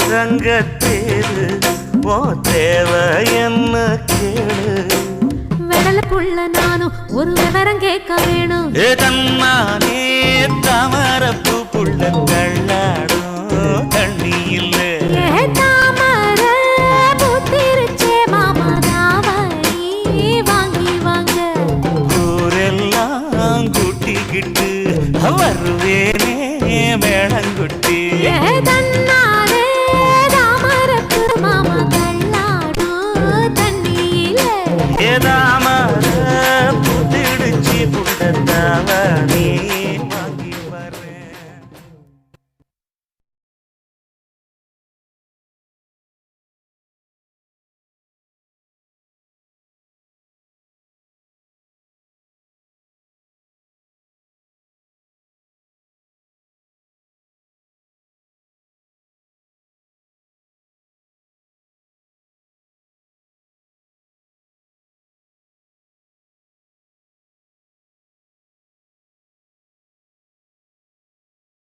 தங்கத்தேரு ஓ தேவை என்ன கேளு வெடல புள்ள நானும் ஒரு விவரம் கேட்க வேணும் தன்னானே தாமரப்பூ புள்ள தள்ளாடும் தண்ணி இல்ல தாமர புத்திருச்சே மாமா தாவணி வாங்கி வாங்க ஊரெல்லாம் கூட்டிக்கிட்டு வருவேனே மேளங்குட்டி